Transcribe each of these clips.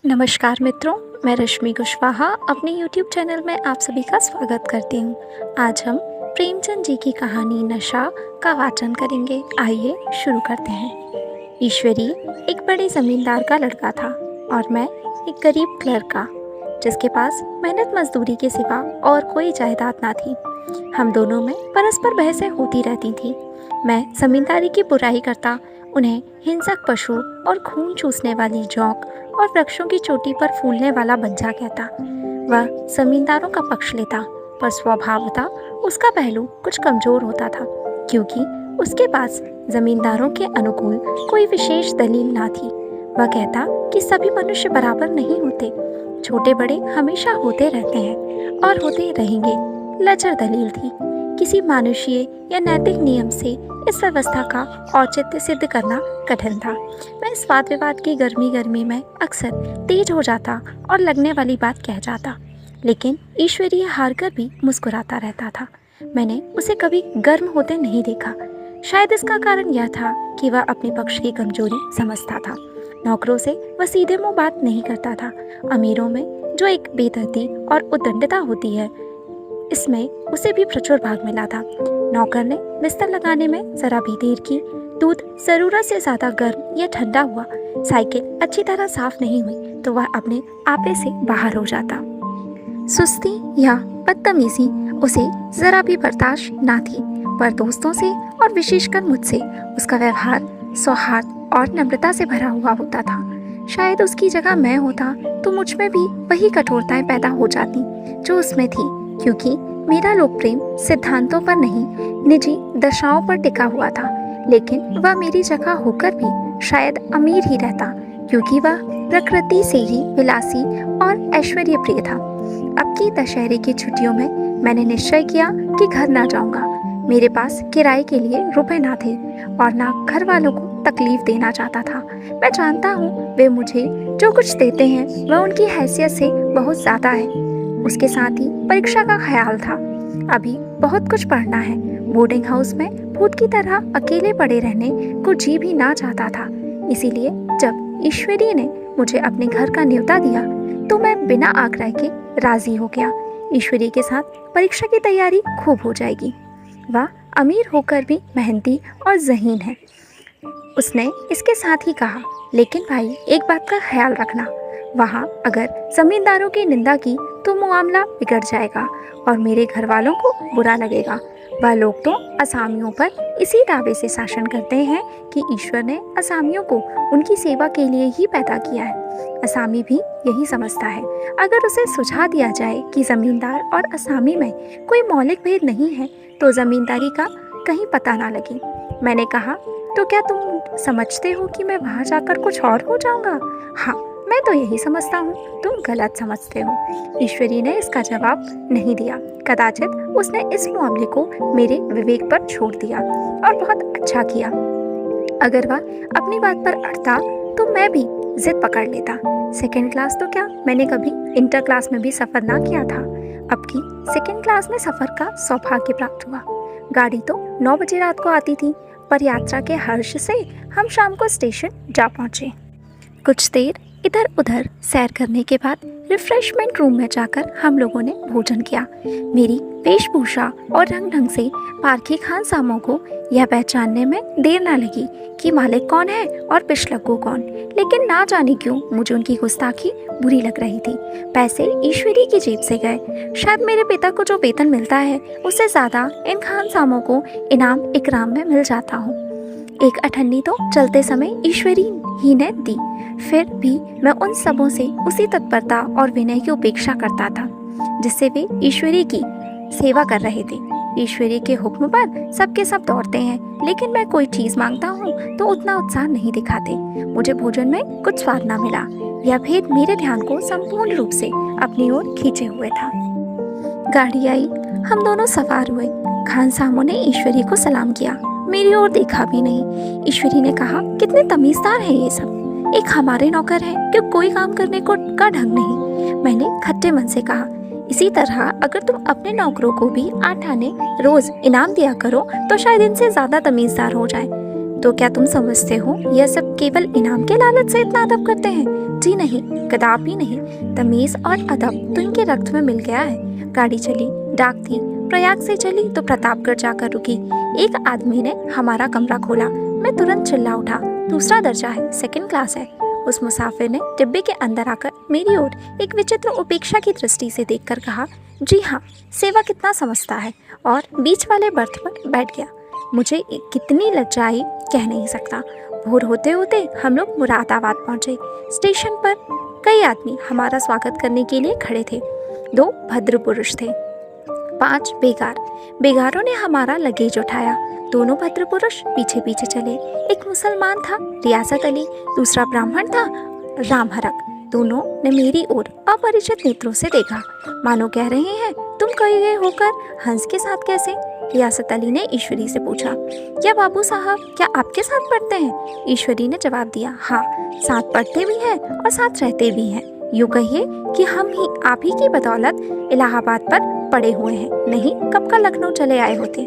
नमस्कार मित्रों, मैं रश्मि कुशवाहा अपने YouTube चैनल में आप सभी का स्वागत करती हूँ। आज हम प्रेमचंद जी की कहानी नशा का वाचन करेंगे। आइए शुरू करते हैं। ईश्वरी एक बड़े जमींदार का लड़का था और मैं एक गरीब क्लर्क का, जिसके पास मेहनत मजदूरी के सिवा और कोई जायदाद ना थी। हम दोनों में परस्पर बहसें होती रहती थी। मैं जमींदारी की बुराई करता, उन्हें हिंसक पशु और खून चूसने वाली जौक और वृक्षों की चोटी पर फूलने वाला बंजा कहता। वह जमींदारों का पक्ष लेता, पर स्वभावतः उसका पहलू कुछ कमजोर होता था, क्योंकि उसके पास जमींदारों के अनुकूल कोई विशेष दलील ना थी। वह कहता कि सभी मनुष्य बराबर नहीं होते, छोटे बड़े हमेशा होते रहते हैं और होते रहेंगे। लचर दलील थी। किसी मानुषीय या नैतिक नियम से इस व्यवस्था का औचित्य सिद्ध करना कठिन था। मैं इस वाद विवाद की गर्मी में अक्सर तेज हो जाता और लगने वाली बात कह जाता, लेकिन ईश्वरीय हारकर भी मुस्कुराता रहता था। मैंने उसे कभी गर्म होते नहीं देखा। शायद इसका कारण यह था कि वह अपने पक्ष की कमजोरी समझता था। नौकरों से वह सीधे मुंह बात नहीं करता था। अमीरों में जो एक बेदर्दी और उद्दंडता होती है, इसमें उसे भी प्रचुर भाग मिला था। नौकर ने बिस्तर लगाने में जरा भी देर की, दूध जरूरत से ज्यादा गर्म या ठंडा हुआ, साइकिल अच्छी तरह साफ नहीं हुई तो वह अपने आपे से बाहर हो जाता। सुस्ती या बदतमीजी उसे जरा भी बर्दाश्त ना थी, पर दोस्तों से और विशेषकर मुझसे उसका व्यवहार सौहार्द और नम्रता से भरा हुआ होता था। शायद उसकी जगह मैं होता तो मुझ में भी वही कठोरताएं पैदा हो जाती जो उसमें थी, क्योंकि मेरा लोक प्रेम सिद्धांतों पर नहीं, निजी दशाओं पर टिका हुआ था। लेकिन वह मेरी जगह होकर भी शायद अमीर ही रहता, क्योंकि वह प्रकृति से ही विलासी और ऐश्वर्य प्रिय था। अब की दशहरे की छुट्टियों में मैंने निश्चय किया कि घर ना जाऊंगा। मेरे पास किराए के लिए रुपए ना थे और ना घर वालों को तकलीफ देना चाहता था। मैं जानता हूँ वे मुझे जो कुछ देते हैं वह उनकी हैसियत से बहुत ज्यादा है। उसके साथ ही परीक्षा का ख्याल था। अभी बहुत कुछ पढ़ना है। बोर्डिंग हाउस में भूत की तरह अकेले पड़े रहने को जी भी ना चाहता था। इसीलिए जब ईश्वरी ने मुझे अपने घर का न्योता दिया तो मैं बिना आग्रह के राजी हो गया। ईश्वरी के साथ परीक्षा की तैयारी खूब हो जाएगी। वह अमीर होकर भी मेहनती और ज़हीन है, उसने इसके साथ ही कहा। लेकिन भाई, एक बात का ख्याल रखना, वहाँ अगर जमींदारों की निंदा की तो मामला बिगड़ जाएगा और मेरे घर वालों को बुरा लगेगा। वह लोग तो असामियों पर इसी दावे से शासन करते हैं कि ईश्वर ने असामियों को उनकी सेवा के लिए ही पैदा किया है। असामी भी यही समझता है। अगर उसे सुझा दिया जाए कि जमींदार और असामी में कोई मौलिक भेद नहीं है तो जमींदारी का कहीं पता ना लगे। मैंने कहा, तो क्या तुम समझते हो कि मैं वहाँ जाकर कुछ और हो जाऊँगा? हाँ, मैं तो यही समझता हूँ, तुम गलत समझते हो। ईश्वरी ने इसका जवाब नहीं दिया। कदाचित उसने इस मामले को मेरे विवेक पर छोड़ दिया और बहुत अच्छा किया। अगर वह अपनी बात पर अड़ता तो मैं भी जिद पकड़ लेता। सेकेंड क्लास तो क्या, मैंने कभी इंटर क्लास में भी सफ़र ना किया था। अब की सेकेंड क्लास में सफ़र का सौभाग्य प्राप्त हुआ। गाड़ी तो 9 बजे रात को आती थी, पर यात्रा के हर्ष से हम शाम को स्टेशन जा पहुँचे। कुछ देर इधर उधर सैर करने के बाद रिफ्रेशमेंट रूम में जाकर हम लोगों ने भोजन किया। मेरी वेशभूषा और रंग ढंग से पारखी खानसामों को यह पहचानने में देर ना लगी कि मालिक कौन है और पिछलग्गू कौन। लेकिन ना जाने क्यों मुझे उनकी गुस्ताखी बुरी लग रही थी। पैसे ईश्वरी की जेब से गए। शायद मेरे पिता को जो वेतन मिलता है उससे ज्यादा इन खानसामों को इनाम इकराम में मिल जाता हूँ। एक अठन्नी तो चलते समय ईश्वरी ही ने दी। फिर भी मैं उन सबों से उसी तत्परता और विनय की उपेक्षा करता था जिससे वे ईश्वरी की सेवा कर रहे थे। ईश्वरी के हुक्म पर सबके सब दौड़ते हैं, लेकिन मैं कोई चीज मांगता हूँ तो उतना उत्साह नहीं दिखाते। मुझे भोजन में कुछ स्वाद ना मिला। यह भेद मेरे ध्यान को संपूर्ण रूप से अपनी ओर खींचे हुए था। गाड़ी आई, हम दोनों सवार हुए। खानसामों ने ईश्वरी को सलाम किया, मेरी ओर देखा भी नहीं। ईश्वरी ने कहा, कितने तमीजदार हैं ये सब, एक हमारे नौकर हैं कि कोई काम करने को का ढंग नहीं। मैंने खट्टे मन से कहा, इसी तरह अगर तुम अपने नौकरों को भी 8 आने रोज इनाम दिया करो तो शायद इनसे ज्यादा तमीजदार हो जाए। तो क्या तुम समझते हो यह सब केवल इनाम के लालच से इतना अदब करते हैं? जी नहीं, कदापि नहीं। तमीज और अदब तो इनके रक्त में मिल गया है। गाड़ी चली, डाक थी, प्रयाग से चली तो प्रतापगढ़ जाकर रुकी। एक आदमी ने हमारा कमरा खोला। मैं तुरंत चिल्ला उठा, दूसरा दर्जा है, सेकंड क्लास है। उस मुसाफिर ने डिब्बे के अंदर आकर मेरी ओर एक विचित्र उपेक्षा की दृष्टि से देखकर कहा, जी हाँ, सेवा कितना समझता है, और बीच वाले बर्थ पर बैठ गया। मुझे कितनी लज्जा आई कह नहीं सकता। भोर होते होते हम लोग मुरादाबाद पहुंचे। स्टेशन पर कई आदमी हमारा स्वागत करने के लिए खड़े थे। 2 भद्र पुरुष थे, 5 बेगारों ने हमारा लगेज उठाया। दोनों भद्र पुरुष पीछे पीछे चले। एक मुसलमान था, रियासत अली, दूसरा ब्राह्मण था, राम हरक। दोनों ने मेरी ओर अपरिचित नेत्रों से देखा, मानो कह रहे हैं, तुम कहे गए होकर हंस के साथ कैसे? रियासत अली ने ईश्वरी से पूछा, क्या बाबू साहब क्या आपके साथ पढ़ते हैं? ईश्वरी ने जवाब दिया, हाँ, साथ पढ़ते भी हैं और साथ रहते भी हैं। यूँ कहिए कि आप ही की बदौलत इलाहाबाद पर पड़े हुए हैं, नहीं कब का लखनऊ चले आए होते।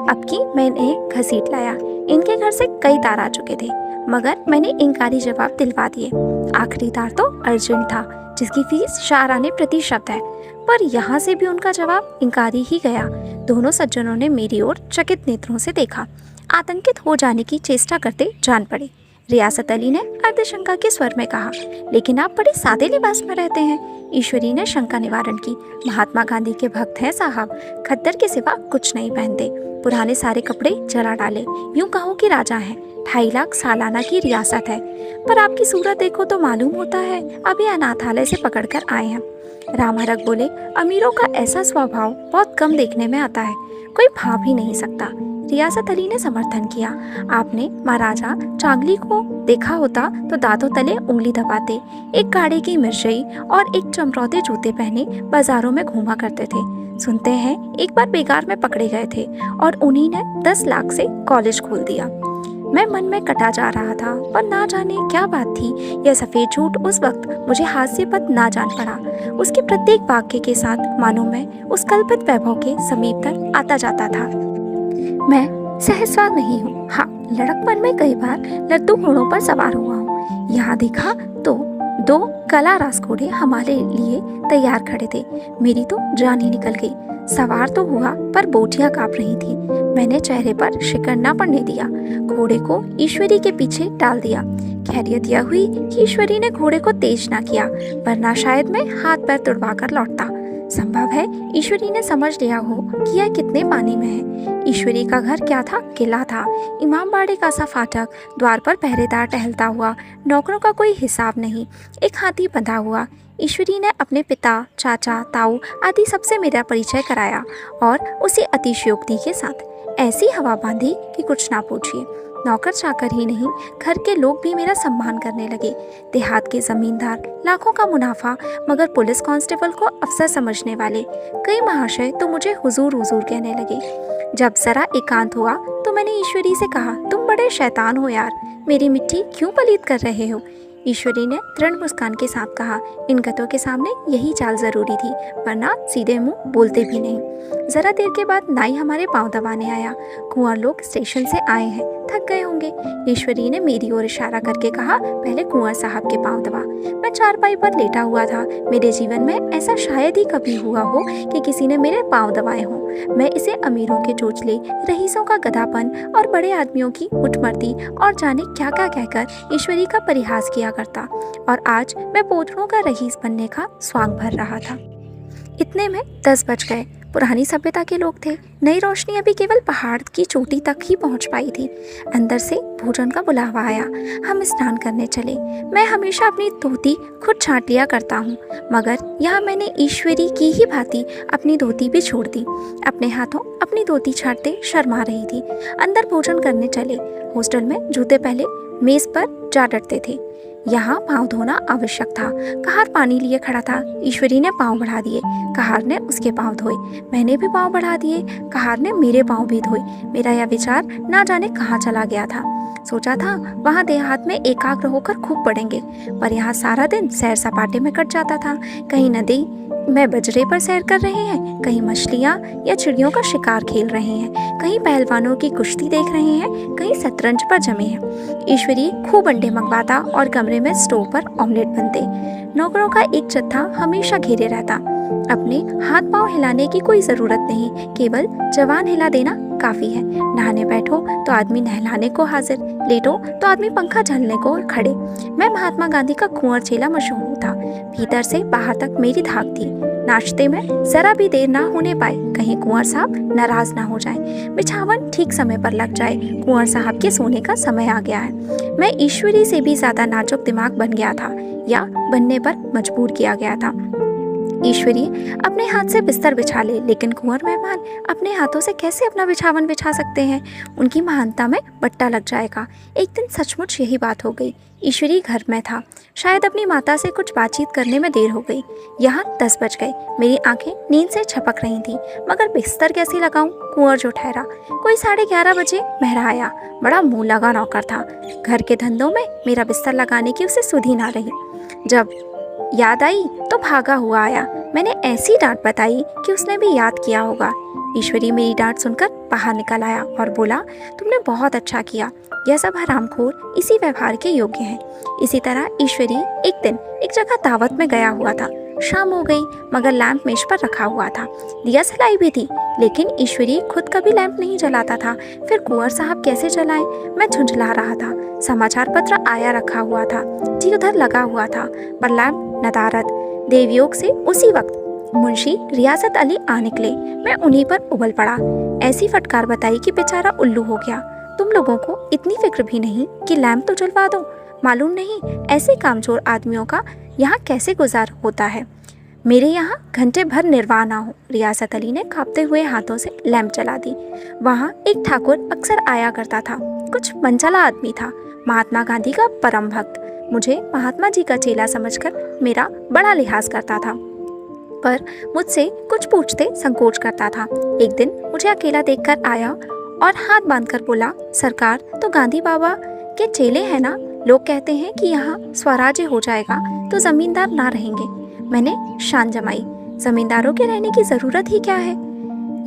अब की मैंने घसीट लाया। इनके घर से कई तार आ चुके थे, मगर मैंने इनकारी जवाब दिलवा दिए। आखिरी तार तो अर्जुन था, जिसकी फीस शाहराने प्रति शब्द है, पर यहाँ से भी उनका जवाब इनकारी ही गया। दोनों सज्जनों ने मेरी ओर चकित नेत्रों से देखा, आतंकित हो जाने की चेष्टा करते जान पड़े। रियासत अली ने अर्धशंका के स्वर में कहा, लेकिन आप बड़े सादे लिबास में रहते हैं। ईश्वरी ने शंका निवारण की, महात्मा गांधी के भक्त हैं साहब, खद्दर के सिवा कुछ नहीं पहनते, पुराने सारे कपड़े जला डाले, यूं कहो कि राजा हैं। 2.5 लाख सालाना की रियासत है, पर आपकी सूरत देखो तो मालूम होता है अभी अनाथालय से पकड़कर आए हैं। राम हरक बोले, अमीरों का ऐसा स्वभाव बहुत कम देखने में आता है, कोई भाप ही नहीं सकता। रियासत अली ने समर्थन किया, आपने महाराजा चांगली को देखा होता तो दांतों तले उंगली दबाते, एक गाड़े की मिर्चई और एक चमरौते जूते पहने बाजारों में घूमा करते थे। सुनते हैं एक बार बेगार में पकड़े गए थे और उन्हीं ने 10 लाख से कॉलेज खोल दिया। मैं मन में कटा जा रहा था, पर ना जाने क्या बात थी, यह सफेद झूठ उस वक्त मुझे हास्यपद ना जान पड़ा। उसके प्रत्येक वाक्य के साथ मानो मैं उस कल्पित वैभव के समीप तक आता जाता था। मैं सहस्वार नहीं हूँ, हाँ, लड़कपन में कई बार लद्दू घोड़ों पर सवार हुआ हूँ। यहाँ देखा तो 2 कला रास घोड़े हमारे लिए तैयार खड़े थे। मेरी तो जान ही निकल गई। सवार तो हुआ, पर बोटियां कांप रही थी। मैंने चेहरे पर शिकन न पड़ने दिया, घोड़े को ईश्वरी के पीछे डाल दिया। खैरियत यह हुई कि ईश्वरी ने घोड़े को तेज ना किया, वरना शायद मैं हाथ पैर तुड़वा कर लौटता। संभव है ईश्वरी ने समझ लिया हो कि यह कितने पानी में है। ईश्वरी का घर क्या था? किला था। इमामबाड़े का सा फाटक, द्वार पर पहरेदार टहलता हुआ, नौकरों का कोई हिसाब नहीं, एक हाथी बंधा हुआ। ईश्वरी ने अपने पिता, चाचा, ताऊ आदि सबसे मेरा परिचय कराया, और उसी अतिशयोक्ति के साथ ऐसी हवा बांधी कि कुछ ना पूछिए। नौकर चाकर ही नहीं, घर के लोग भी मेरा सम्मान करने लगे। देहात के जमींदार, लाखों का मुनाफा मगर पुलिस कांस्टेबल को अफसर समझने वाले कई महाशय तो मुझे हुजूर हुजूर कहने लगे। जब जरा एकांत हुआ तो मैंने ईश्वरी से कहा, तुम बड़े शैतान हो यार, मेरी मिट्टी क्यों पलीत कर रहे हो? ईश्वरी ने दृढ़ मुस्कान के साथ कहा, इन गतों के सामने यही चाल जरूरी थी, वरना सीधे मुंह बोलते भी नहीं। जरा देर के बाद नाई हमारे पांव दबाने आया। कुंवर लोग स्टेशन से आए हैं, थक गए होंगे। ईश्वरी ने मेरी ओर इशारा करके कहा, पहले कुंवर साहब के पांव दबा। मैं चारपाई पर लेटा हुआ था। मेरे जीवन में ऐसा शायद ही कभी हुआ हो कि किसी ने मेरे पांव दबाए हों। मैं इसे अमीरों के चोचले, रईसों का गधापन और बड़े आदमियों की उठमर्दी और जाने क्या क्या कहकर ईश्वरी का परिहास किया करता, और आज मैं पोथड़ों का रईस बनने का स्वांग भर रहा था। इतने में 10 बज गए। पुरानी सभ्यता के लोग थे। नई रोशनी अभी केवल पहाड़ की चोटी तक ही पहुंच पाई थी। अंदर से भोजन का बुलावा आया। हम स्नान करने चले। मैं हमेशा अपनी धोती खुद छांट लिया करता हूँ, मगर यहाँ मैंने ईश्वरी की ही भांति अपनी धोती भी छोड़ दी। अपने हाथों अपनी धोती छाटते शर्मा रही थी। अंदर भोजन करने चले। हॉस्टल में जूते पहले मेज पर जा डटते थे। यहाँ पाँव धोना आवश्यक था। कहार पानी लिए खड़ा था। ईश्वरी ने पाँव बढ़ा दिए, कहार ने उसके पाँव धोए। मैंने भी पाँव बढ़ा दिए, कहार ने मेरे पाँव भी धोए। मेरा यह विचार ना जाने कहाँ चला गया था। सोचा था वहाँ देहात में एकाग्र होकर खूब पढ़ेंगे, पर यहाँ सारा दिन सैर सपाटे में कट जाता था। कहीं नदी में बजरे पर सैर कर रहे हैं, कहीं मछलियाँ या चिड़ियों का शिकार खेल रहे हैं, कहीं पहलवानों की कुश्ती देख रहे हैं, कहीं शतरंज पर जमे हैं। ईश्वरी खूब अंडे मंगवाता और कमरे में स्टोव पर ऑमलेट बनते। नौकरों का एक जत्था हमेशा घेरे रहता। अपने हाथ पांव हिलाने की कोई जरूरत नहीं, केवल जवान हिला देना काफी है। नहाने बैठो तो आदमी नहलाने को हाजिर, लेटो तो आदमी पंखा झलने को खड़े। मैं महात्मा गांधी का कुंवर चेला मशहूर था। भीतर से बाहर तक मेरी धाक थी। नाश्ते में जरा भी देर ना होने पाए, कहीं कुंवर साहब नाराज ना हो जाए, बिछावन ठीक समय पर लग जाए, कुंवर साहब के सोने का समय आ गया है। मैं ईश्वरी से भी ज्यादा नाजुक दिमाग बन गया था, या बनने पर मजबूर किया गया था। ईश्वरी अपने हाथ से बिस्तर बिछा ले, लेकिन कुंवर मेहमान अपने हाथों से कैसे अपना बिछावन बिछा सकते हैं? उनकी महानता में बट्टा लग जाएगा। एक दिन सचमुच यही बात हो गई। ईश्वरी घर में था। शायद अपनी माता से कुछ बातचीत करने में देर हो गई। यहाँ 10 बज गए। मेरी आंखें नींद से छपक रही थी, मगर बिस्तर कैसे लगाऊं? कुंवर जो ठहरा। कोई 11:30 बजे मेहरा आया। बड़ा मुंह लगा नौकर था। घर के धंधों में मेरा बिस्तर लगाने की उसे सुधि ना रही। जब याद आई तो भागा हुआ आया। मैंने ऐसी डांट बताई कि उसने भी याद किया होगा। ईश्वरी मेरी डांट सुनकर बाहर निकल आया और बोला, तुमने बहुत अच्छा किया। यह सब हरामखोर इसी व्यवहार के योग्य हैं। इसी तरह ईश्वरी एक दिन एक जगह दावत में गया हुआ था। शाम हो गई, मगर लैंप मेज पर रखा हुआ था। दिया सलाई भी थी, लेकिन ईश्वरी खुद कभी लैंप नहीं जलाता था। फिर कुंवर साहब कैसे जलाएं? मैं झुंझला रहा था। समाचार पत्र आया रखा हुआ था, जी उधर लगा हुआ था, पर लैंप नदारद। देवयोग से उसी वक्त मुंशी रियासत अली आ निकले। मैं उन्हीं पर उबल पड़ा। ऐसी फटकार बताई कि बेचारा उल्लू हो गया। तुम लोगों को इतनी फिक्र भी नहीं कि लैंप तो जलवा दो? मालूम नहीं ऐसे कामचोर आदमियों का यहाँ कैसे गुजार होता है। मेरे यहाँ घंटे भर निर्वाह ना हो। रियासत अली ने कांपते हुए हाथों से लैंप जला दी। वहाँ एक ठाकुर अक्सर आया करता था। कुछ मनचला आदमी था, महात्मा गांधी का परम भक्त। मुझे महात्मा जी का चेला समझकर मेरा बड़ा लिहाज करता था, पर मुझसे कुछ पूछते संकोच करता था। एक दिन मुझे अकेला देखकर आया और हाथ बांधकर बोला, सरकार तो गांधी बाबा के चेले हैं ना? लोग कहते हैं कि यहाँ स्वराज्य हो जाएगा तो जमींदार ना रहेंगे। मैंने शान जमाई, जमींदारों के रहने की जरूरत ही क्या है?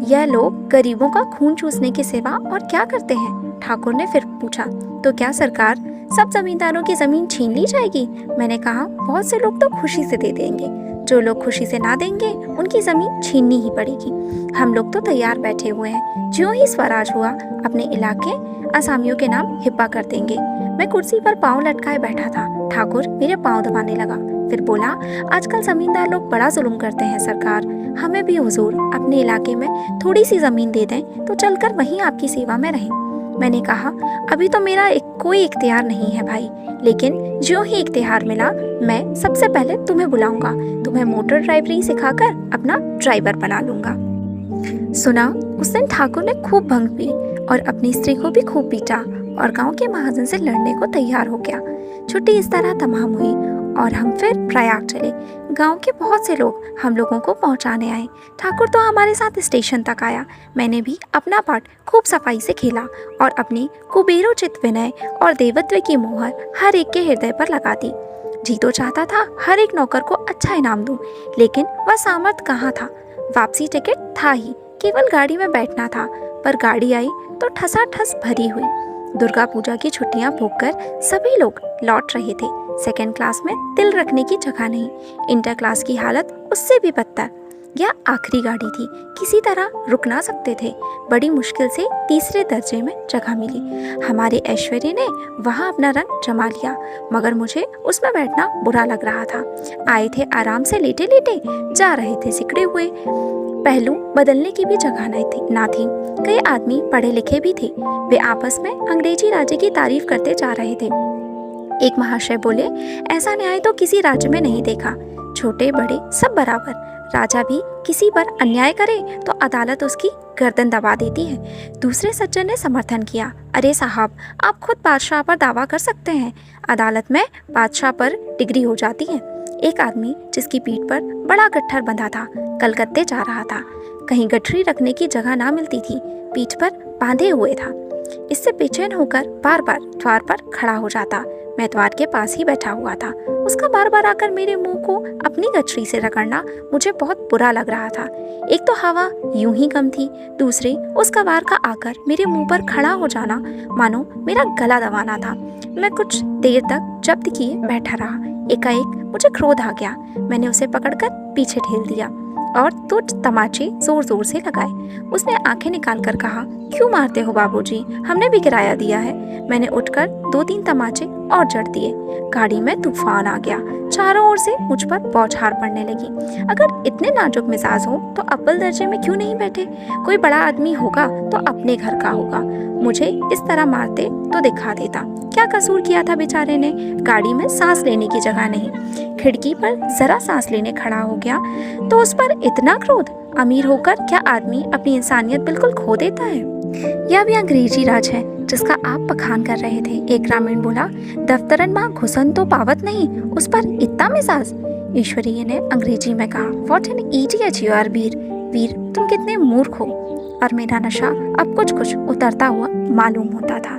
यह लोग गरीबों का खून चूसने के सिवा और क्या करते हैं? ठाकुर ने फिर पूछा, तो क्या सरकार सब जमींदारों की जमीन छीन ली जाएगी? मैंने कहा, बहुत से लोग तो खुशी से दे देंगे, जो लोग खुशी से ना देंगे उनकी जमीन छीननी ही पड़ेगी। हम लोग तो तैयार बैठे हुए हैं, ज्यों ही स्वराज हुआ अपने इलाके असामियों के नाम हिब्बा कर देंगे। मैं कुर्सी पर पाँव लटकाए बैठा था। ठाकुर मेरे पाँव दबाने लगा, फिर बोला, आजकल जमींदार लोग बड़ा जुल्म करते हैं सरकार। हमें भी हुजूर अपने इलाके में थोड़ी सी जमीन दे दें तो चलकर वहीं आपकी सेवा में रहें। मैंने कहा, अभी तो मेरा कोई इख्तियार नहीं है भाई, लेकिन ज्यों ही इख्तियार मिला मैं सबसे पहले तुम्हें बुलाऊंगा। तुम्हें मोटर ड्राइवरी सिखाकर अपना ड्राइवर बना लूंगा। सुना, उस दिन ठाकुर ने खूब भंग पी और अपनी स्त्री को भी खूब पीटा और गांव के महाजन से लड़ने को तैयार हो गया। छुट्टी इस तरह तमाम हुई और हम फिर प्रयाग चले। गांव के बहुत से लोग हम लोगों को पहुंचाने आए। ठाकुर तो हमारे साथ स्टेशन तक आया। मैंने भी अपना पार्ट खूब सफाई से खेला और अपनी कुबेरोचित विनय और देवत्व की मोहर हर एक के हृदय पर लगा दी। जी तो चाहता था हर एक नौकर को अच्छा इनाम दूं, लेकिन वह सामर्थ्य कहाँ था। वापसी टिकट था ही, केवल गाड़ी में बैठना था, पर गाड़ी आई तो ठसाठस भरी हुई। दुर्गा पूजा की छुट्टियां भोगकर सभी लोग लौट रहे थे। सेकंड क्लास में दिल रखने की जगह नहीं। इंटर क्लास की हालत उससे भी बदतर। यह आखिरी गाड़ी थी, किसी तरह रुक ना सकते थे। बड़ी मुश्किल से तीसरे दर्जे में जगह मिली। हमारे ऐश्वर्य ने वहाँ अपना रंग जमा लिया, मगर मुझे उसमें बैठना बुरा लग रहा था। आए थे आराम से लेटे लेटे, जा रहे थे सिकड़े हुए। पहलू बदलने की भी जगह ना थी। कई आदमी पढ़े लिखे भी थे। वे आपस में अंग्रेजी राज्य की तारीफ करते जा रहे थे। एक महाशय बोले, ऐसा न्याय तो किसी राज्य में नहीं देखा। छोटे बड़े सब बराबर। राजा भी किसी पर अन्याय करे तो अदालत उसकी गर्दन दबा देती है। दूसरे सज्जन ने समर्थन किया, अरे साहब, आप खुद बादशाह पर दावा कर सकते हैं, अदालत में बादशाह पर डिग्री हो जाती है। एक आदमी जिसकी पीठ पर बड़ा गट्ठर बंधा था, कलकत्ते जा रहा था। कहीं गठरी रखने की जगह ना मिलती थी, पीठ पर बांधे हुए था। इससे बेचैन होकर बार बार द्वार पर खड़ा हो जाता। मैं द्वार के पास ही बैठा हुआ था। उसका बार बार आकर मेरे मुंह को अपनी गठरी से रगड़ना मुझे बहुत बुरा लग रहा था। एक तो हवा यूं ही कम थी, दूसरे उसका वार का आकर मेरे मुंह पर खड़ा हो जाना मानो मेरा गला दबाना था। मैं कुछ देर तक जब्त किए बैठा रहा। एकाएक मुझे क्रोध आ गया। मैंने उसे पकड़कर पीछे ठेल दिया और दो तमाचे जोर जोर से लगाए। उसने आंखें निकालकर कहा, क्यों मारते हो बाबूजी, हमने भी किराया दिया है। मैंने उठकर 2-3 तमाचे और जड़ दिए। गाड़ी में तूफान आ गया। चारों ओर से मुझ पर बौछार पड़ने लगी। अगर इतने नाजुक मिजाज हो तो अव्वल दर्जे में क्यों नहीं बैठे? कोई बड़ा आदमी होगा तो अपने घर का होगा। मुझे इस तरह मारते तो दिखा देता। क्या कसूर किया था बेचारे ने? गाड़ी में सांस लेने की जगह नहीं। खिड़की पर जरा सांस लेने खड़ा हो गया तो उस पर इतना क्रोध? अमीर होकर क्या आदमी अपनी इंसानियत बिल्कुल खो देता है? यह भी अंग्रेजी राज है जिसका आप बखान कर रहे थे। एक ग्रामीण बोला, दफ्तरन माँ घुसन तो पावत नहीं, उस पर इतना मिजाज। ईश्वरीय ने अंग्रेजी में कहा, what an idiot you are Veer. Veer, तुम कितने मूर्ख हो। और मेरा नशा अब कुछ कुछ उतरता हुआ मालूम होता था।